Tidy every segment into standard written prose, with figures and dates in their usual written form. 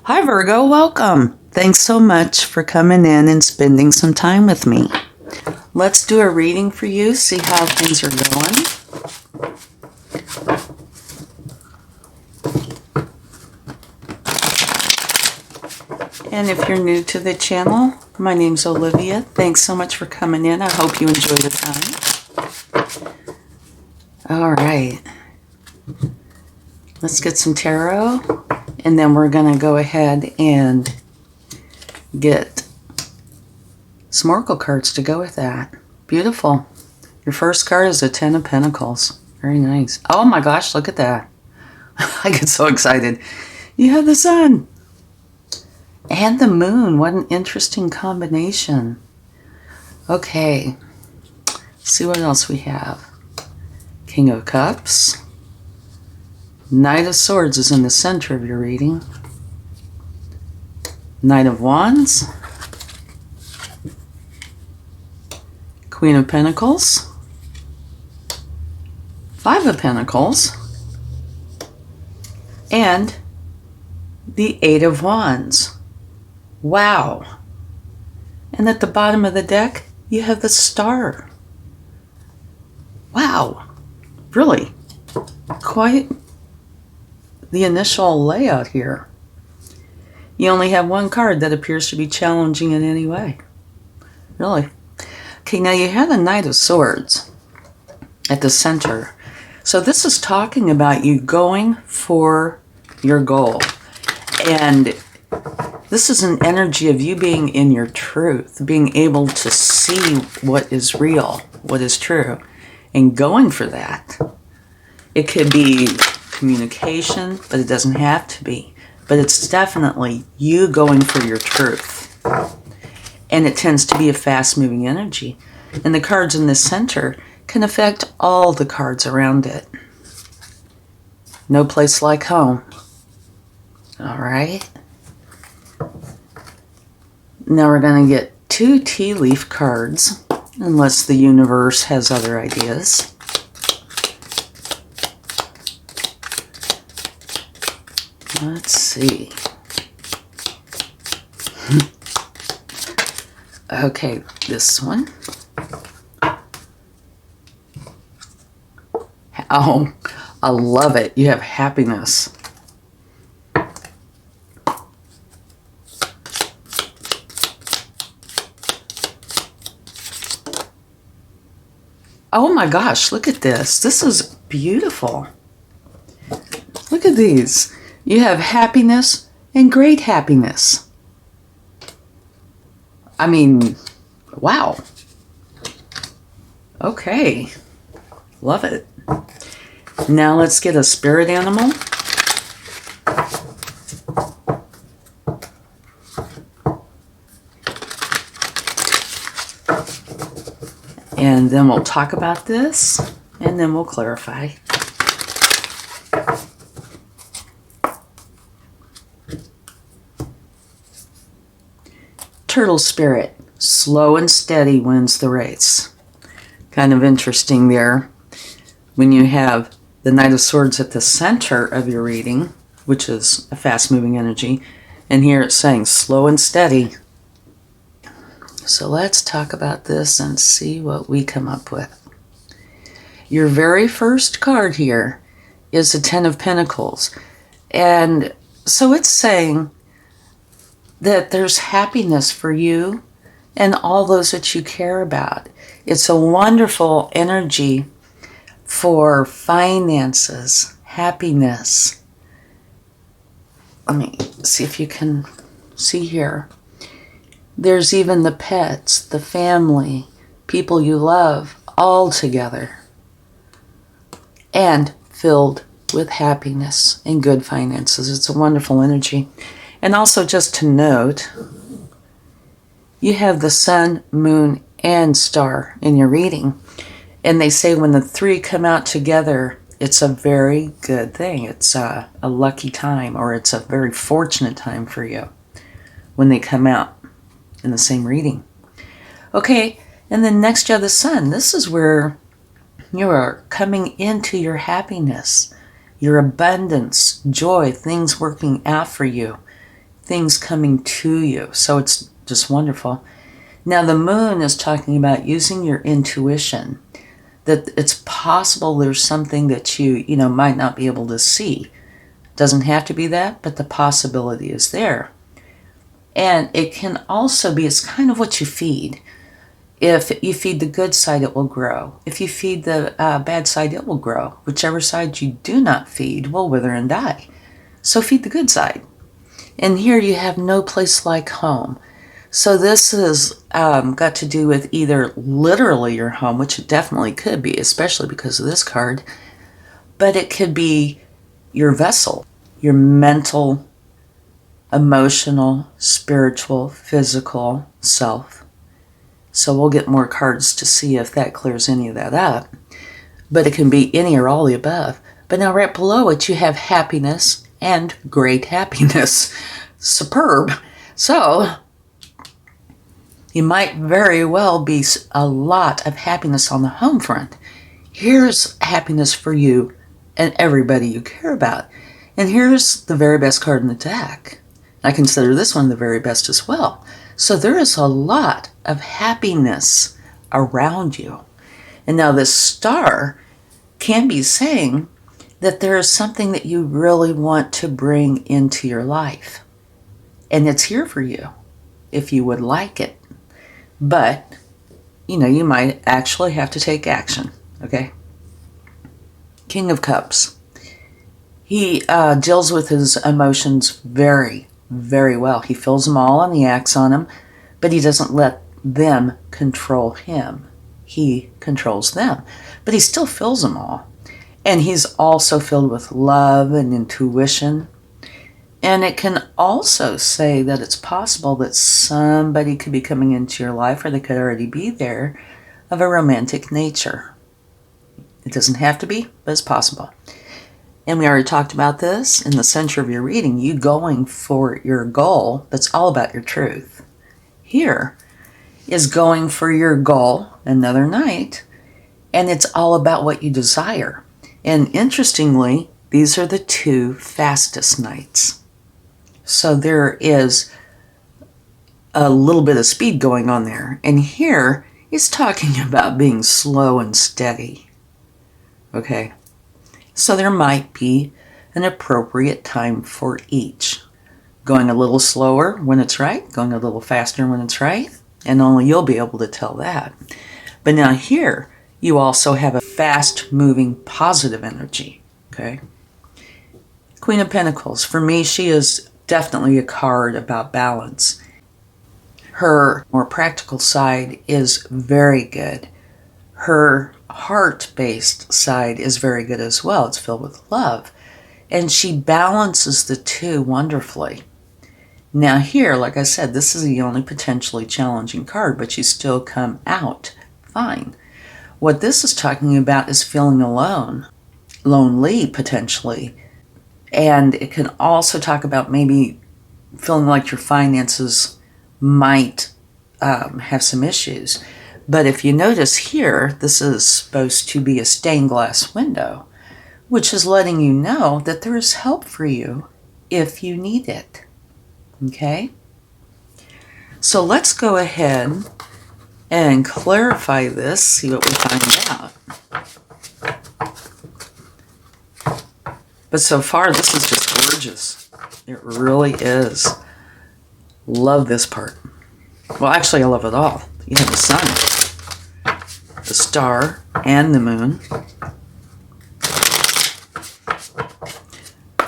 Hi, Virgo. Welcome. Thanks so much for coming in and spending some time with me. Let's do a reading for you, see how things are going. And if you're new to the channel, my name's Olivia. Thanks so much for coming in. I hope you enjoy the time. All right. Let's get some tarot, and then we're going to go ahead and get some oracle cards to go with that. Beautiful. Your first card is a Ten of Pentacles. Very nice. Oh my gosh, look at that. I get so excited. You have the Sun and the Moon. What an interesting combination. Okay. Let's see what else we have. King of Cups. Knight of Swords is in the center of your reading. Knight of Wands. Queen of Pentacles. Five of Pentacles. And the Eight of Wands. Wow. And at the bottom of the deck, you have the Star. Wow. Really? Quite the initial layout here. You only have one card that appears to be challenging in any way. Really. Okay, now you have the Knight of Swords at the center. So this is talking about you going for your goal. And this is an energy of you being in your truth, being able to see what is real, what is true, and going for that. It could be communication, but it doesn't have to be. But it's definitely you going for your truth. And it tends to be a fast-moving energy. And the cards in the center can affect all the cards around it. No place like home. All right. Now we're going to get two tea leaf cards, unless the universe has other ideas. Let's see. Okay, this one. Oh, I love it. You have happiness. Oh my gosh, look at this. This is beautiful. Look at these. You have happiness and great happiness. I mean, wow. Okay. Love it. Now let's get a spirit animal. And then we'll talk about this, and then we'll clarify. Turtle spirit, slow and steady wins the race. Kind of interesting there when you have the Knight of Swords at the center of your reading, which is a fast-moving energy, and here it's saying slow and steady. So let's talk about this and see what we come up with. Your very first card here is the Ten of Pentacles. And so it's saying that there's happiness for you and all those that you care about. It's a wonderful energy for finances, happiness. Let me see if you can see here. There's even the pets, the family, people you love, all together. And filled with happiness and good finances. It's a wonderful energy. And also just to note, you have the Sun, Moon, and Star in your reading. And they say when the three come out together, it's a very good thing. It's a lucky time, or it's a very fortunate time for you when they come out in the same reading. Okay, and then next you have the Sun. This is where you are coming into your happiness, your abundance, joy, things working out for you. things coming to you. So it's just wonderful. Now the moon is talking about using your intuition, that it's possible there's something that you might not be able to see. Doesn't have to be that, but the possibility is there. And it can also be, it's kind of what you feed. If you feed the good side, it will grow. If you feed the bad side, it will grow. Whichever side you do not feed will wither and die. So feed the good side. And here you have no place like home. So this has got to do with either literally your home, which it definitely could be, especially because of this card, but it could be your vessel, your mental, emotional, spiritual, physical self. So we'll get more cards to see if that clears any of that up. But it can be any or all the above. But now right below it, you have happiness and great happiness. Superb. So you might very well be a lot of happiness on the home front. Here's happiness for you and everybody you care about. And here's the very best card in the deck. I consider this one the very best as well. So there is a lot of happiness around you. And now this star can be saying that there is something that you really want to bring into your life. And it's here for you if you would like it. But, you might actually have to take action, okay? King of Cups. He deals with his emotions very, very well. He feels them all and he acts on them, but he doesn't let them control him. He controls them, but he still feels them all. And he's also filled with love and intuition. And it can also say that it's possible that somebody could be coming into your life, or they could already be there, of a romantic nature. It doesn't have to be, but it's possible. And we already talked about this in the center of your reading, you going for your goal that's all about your truth. Here is going for your goal, another night, and it's all about what you desire. And interestingly, these are the two fastest nights. So there is a little bit of speed going on there. And here is talking about being slow and steady. Okay. So there might be an appropriate time for each. Going a little slower when it's right, going a little faster when it's right, and only you'll be able to tell that. But now here, you also have a fast-moving positive energy, okay? Queen of Pentacles. For me, she is definitely a card about balance. Her more practical side is very good. Her heart-based side is very good as well. It's filled with love. And she balances the two wonderfully. Now here, like I said, this is the only potentially challenging card, but you still come out fine. What this is talking about is feeling alone, lonely potentially. And it can also talk about maybe feeling like your finances might have some issues. But if you notice here, this is supposed to be a stained glass window, which is letting you know that there is help for you if you need it. Okay? So let's go ahead and clarify this, see what we find out. But so far, this is just gorgeous. It really is. Love this part. Well, actually, I love it all. You have the sun, the star, and the moon.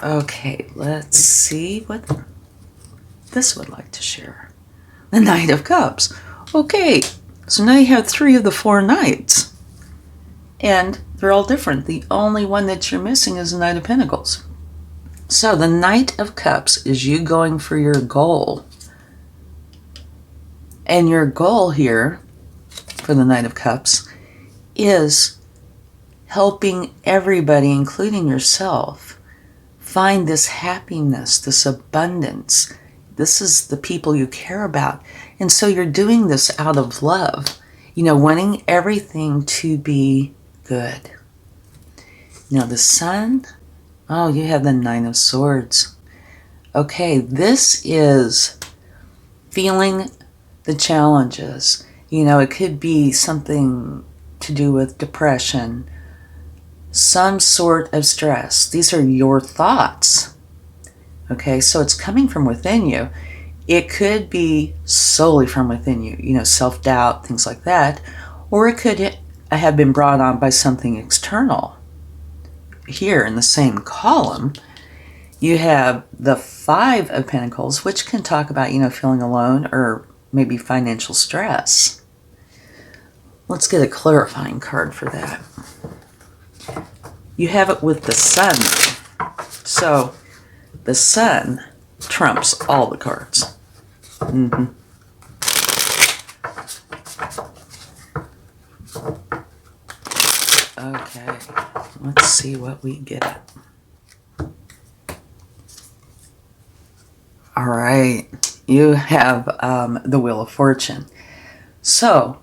Okay, let's see what this would like to share. The Knight of Cups. Okay, so now you have 3 of the 4 knights. And they're all different. The only one that you're missing is the Knight of Pentacles. So the Knight of Cups is you going for your goal. And your goal here for the Knight of Cups is helping everybody, including yourself, find this happiness, this abundance. This is the people you care about. And so you're doing this out of love, wanting everything to be good. Now the sun, oh, you have the 9 of Swords. Okay, this is feeling the challenges. You know, it could be something to do with depression, some sort of stress. These are your thoughts. Okay, so it's coming from within you. It could be solely from within you, you know, self-doubt, things like that. Or it could have been brought on by something external. Here in the same column, you have the Five of Pentacles, which can talk about, you know, feeling alone or maybe financial stress. Let's get a clarifying card for that. You have it with the Sun. So the Sun trumps all the cards. Okay, let's see what we get. All right, you have the Wheel of Fortune. So,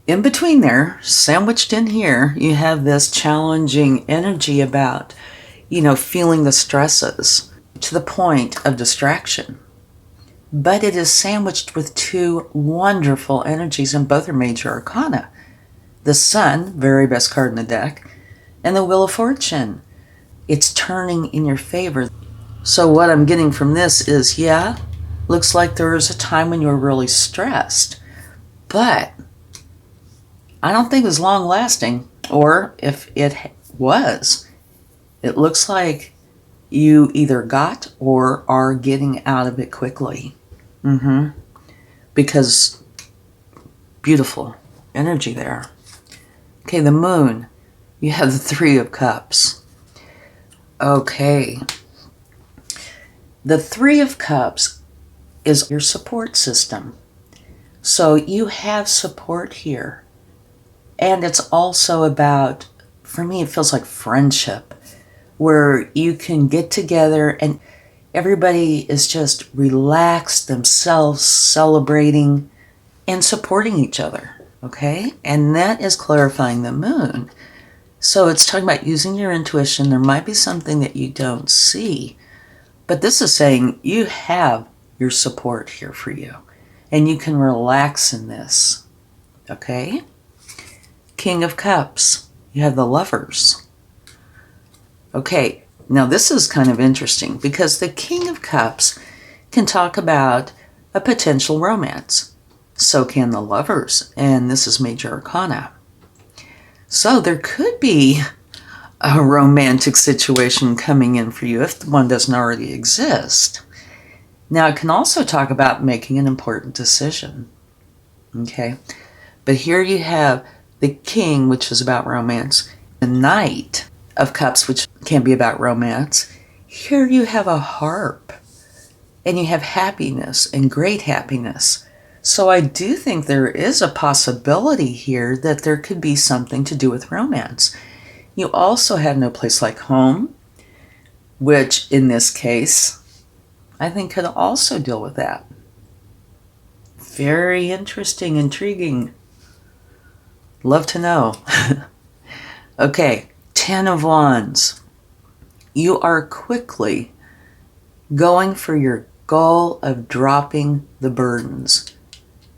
in between there, sandwiched in here, you have this challenging energy about, you know, feeling the stresses to the point of distraction. But it is sandwiched with two wonderful energies, and both are major arcana. The Sun, very best card in the deck, and the Wheel of Fortune. It's turning in your favor. So what I'm getting from this is, yeah, looks like there was a time when you were really stressed, but I don't think it was long lasting. Or if it was, it looks like you either got or are getting out of it quickly. Because beautiful energy there. Okay, the Moon. You have the Three of Cups. Okay. The Three of Cups is your support system. So you have support here. And it's also about, for me, it feels like friendship, where you can get together and everybody is just relaxed themselves, celebrating and supporting each other. Okay? And that is clarifying the Moon. So it's talking about using your intuition. There might be something that you don't see. But this is saying you have your support here for you. And you can relax in this. Okay? King of Cups. You have the Lovers. Okay, now this is kind of interesting because the King of Cups can talk about a potential romance. So can the Lovers. And this is major arcana. So there could be a romantic situation coming in for you if one doesn't already exist. Now, it can also talk about making an important decision. Okay? But here you have the King, which is about romance, the Knight of Cups, which can be about romance. Here you have a harp, and you have happiness and great happiness. So I do think there is a possibility here that there could be something to do with romance. You also have No Place Like Home, which in this case, I think could also deal with that. Very interesting, intriguing. Love to know. Okay, Ten of Wands. You are quickly going for your goal of dropping the burdens.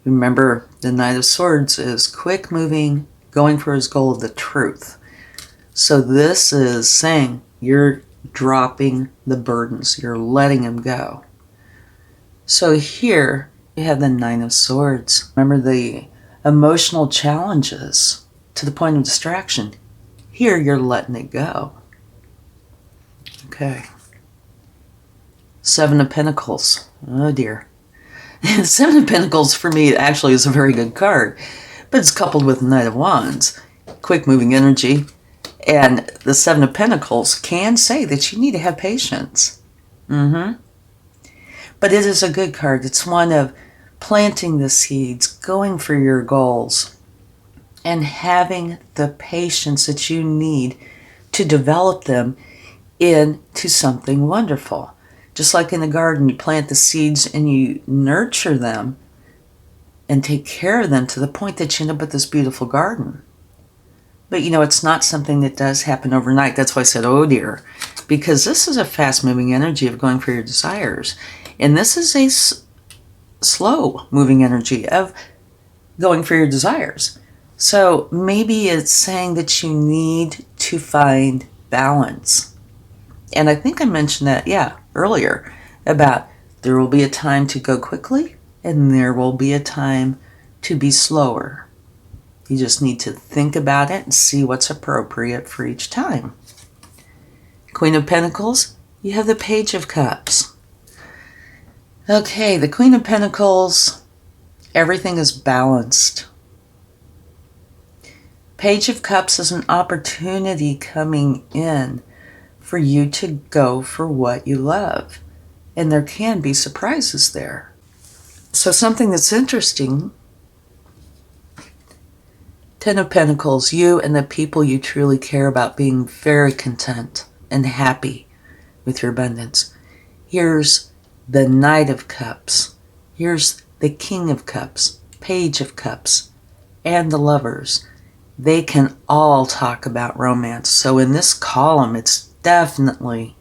Remember, the Knight of Swords is quick moving, going for his goal of the truth. So this is saying you're dropping the burdens. You're letting them go. So here you have the Nine of Swords. Remember the emotional challenges to the point of distraction. Here you're letting it go. Okay. Seven of Pentacles. Oh dear. Seven of Pentacles for me actually is a very good card, but it's coupled with the Knight of Wands. Quick moving energy. And the Seven of Pentacles can say that you need to have patience. But it is a good card. It's one of planting the seeds, going for your goals, and having the patience that you need to develop them into something wonderful. Just like in the garden, you plant the seeds and you nurture them and take care of them to the point that you end up with this beautiful garden. But it's not something that does happen overnight. That's why I said, oh dear, because this is a fast-moving energy of going for your desires. And this is a slow-moving energy of going for your desires. So maybe it's saying that you need to find balance. And I think I mentioned that, earlier, about there will be a time to go quickly and there will be a time to be slower. You just need to think about it and see what's appropriate for each time. Queen of Pentacles, you have the Page of Cups. Okay, the Queen of Pentacles, everything is balanced. Page of Cups is an opportunity coming in for you to go for what you love. And there can be surprises there. So something that's interesting, Ten of Pentacles, you and the people you truly care about being very content and happy with your abundance. Here's the Knight of Cups. Here's the King of Cups, Page of Cups, and the Lovers. They can all talk about romance. So in this column, it's definitely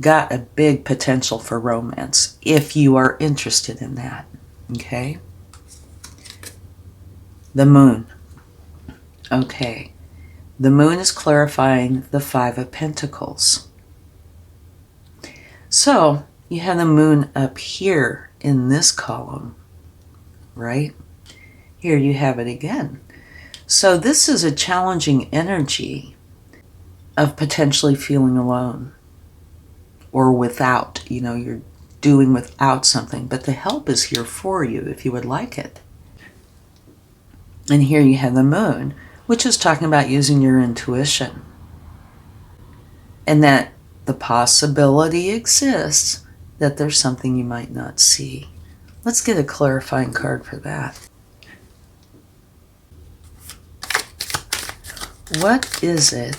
got a big potential for romance if you are interested in that. Okay? The Moon. Okay. The Moon is clarifying the Five of Pentacles. So you have the Moon up here in this column, right? Here you have it again. So this is a challenging energy of potentially feeling alone or without, you're doing without something, but the help is here for you if you would like it. And here you have the Moon, which is talking about using your intuition. And that the possibility exists that there's something you might not see. Let's get a clarifying card for that. What is it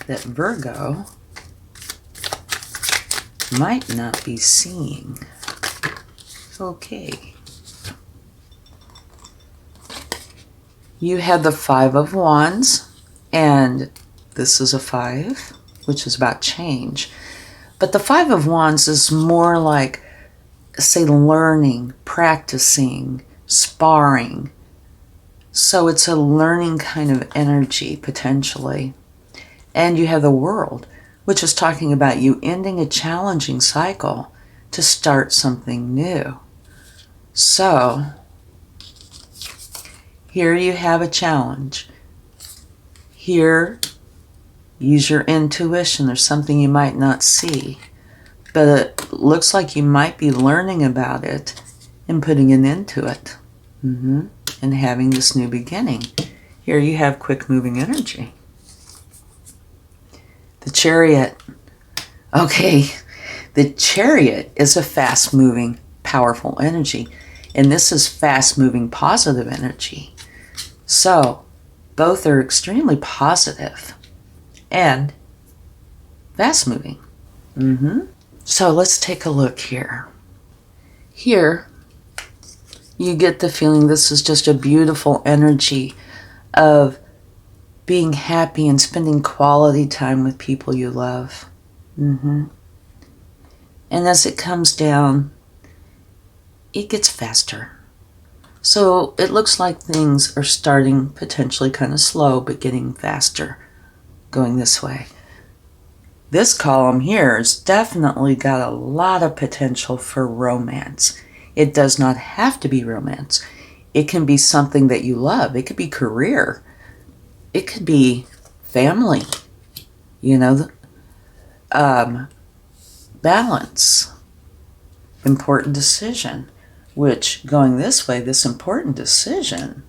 that Virgo might not be seeing? Okay. You have the Five of Wands, and this is a 5, which is about change. But the Five of Wands is more like, say, learning, practicing, sparring. So it's a learning kind of energy, potentially. And you have the World, which is talking about you ending a challenging cycle to start something new. So here you have a challenge. Here, use your intuition. There's something you might not see, but it looks like you might be learning about it and putting an end to it. And having this new beginning. Here you have quick moving energy. The Chariot. Okay, the Chariot is a fast moving, powerful energy. And this is fast moving, positive energy. So both are extremely positive and fast moving. So let's take a look here. Here, you get the feeling this is just a beautiful energy of being happy and spending quality time with people you love. And as it comes down, it gets faster. So it looks like things are starting potentially kind of slow, but getting faster, going this way. This column here has definitely got a lot of potential for romance. It does not have to be romance. It can be something that you love. It could be career. It could be family. Balance. Important decision. Which, going this way, this important decision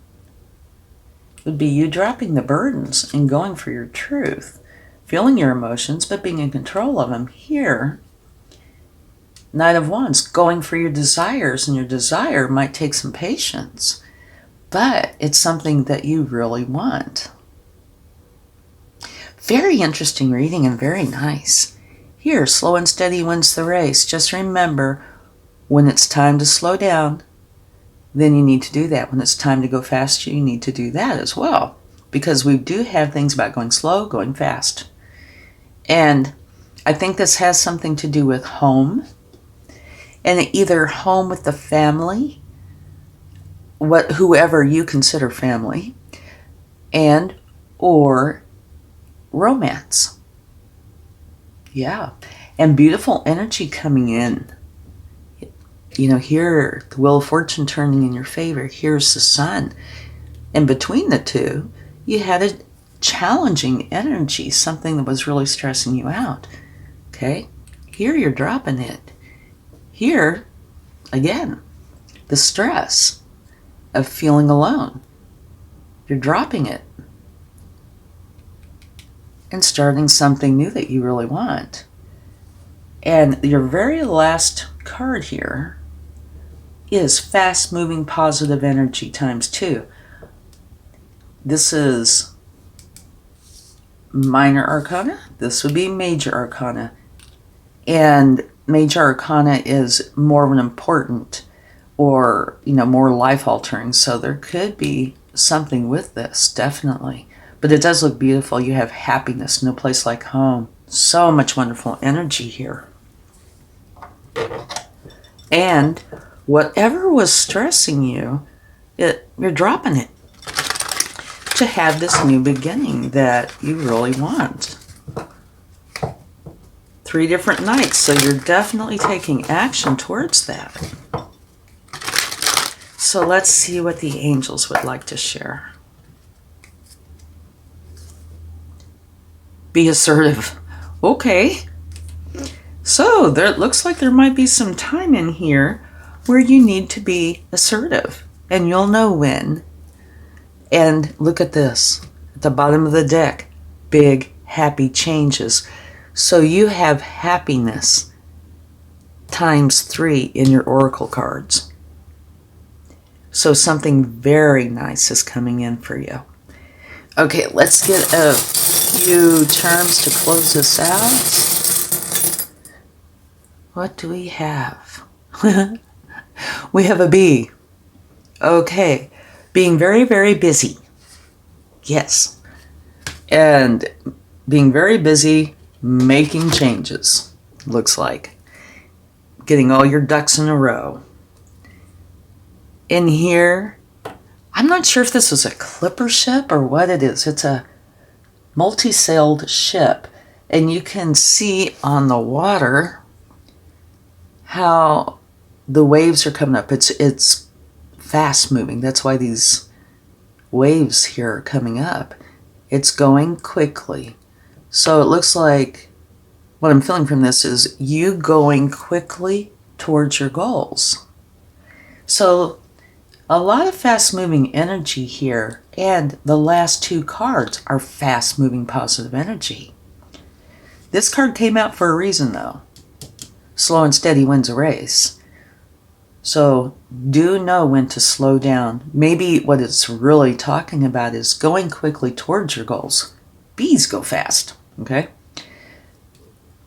would be you dropping the burdens and going for your truth. Feeling your emotions, but being in control of them. Here, Knight of Wands, going for your desires, and your desire might take some patience, but it's something that you really want. Very interesting reading and very nice. Here, slow and steady wins the race. Just remember, when it's time to slow down, then you need to do that. When it's time to go faster, you need to do that as well. because we do have things about going slow, going fast. And I think this has something to do with home, and either home with the family, whoever you consider family, and or romance. Yeah. And beautiful energy coming in. You know, here, the Wheel of Fortune turning in your favor. Here's the Sun. And between the two, you had a challenging energy, something that was really stressing you out. Okay? Here, you're dropping it. Here, again, the stress of feeling alone. You're dropping it and starting something new that you really want. And your very last card here is fast-moving positive energy times 2. This is minor arcana. This would be major arcana. And major arcana is more of an important or, more life-altering. So there could be something with this, definitely. But it does look beautiful. You have happiness, no place like home. So much wonderful energy here. And whatever was stressing you, you're dropping it to have this new beginning that you really want. 3 different nights, so you're definitely taking action towards that. So let's see what the angels would like to share. Be assertive. Okay. So it looks like there might be some time in here where you need to be assertive, and you'll know when. And look at this, at the bottom of the deck, big, happy changes. So you have happiness times 3 in your oracle cards. So something very nice is coming in for you. Okay, let's get a few terms to close this out. What do we have? We have a bee. Okay, being very, very busy. Yes. And being very busy making changes, looks like. Getting all your ducks in a row. In here, I'm not sure if this is a clipper ship or what it is. It's a multi-sailed ship. And you can see on the water how the waves are coming up. It's fast moving. That's why these waves here are coming up. It's going quickly. So it looks like what I'm feeling from this is you going quickly towards your goals. So a lot of fast-moving energy here, and the last 2 cards are fast-moving positive energy. This card came out for a reason, though. Slow and steady wins a race. So do know when to slow down. Maybe what it's really talking about is going quickly towards your goals. Bees go fast, okay?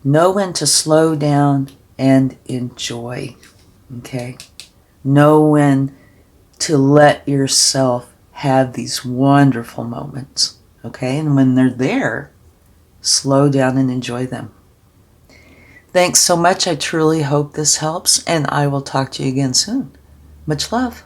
Know when to slow down and enjoy, okay? Know when to let yourself have these wonderful moments, okay? And when they're there, slow down and enjoy them. Thanks so much. I truly hope this helps, and I will talk to you again soon. Much love.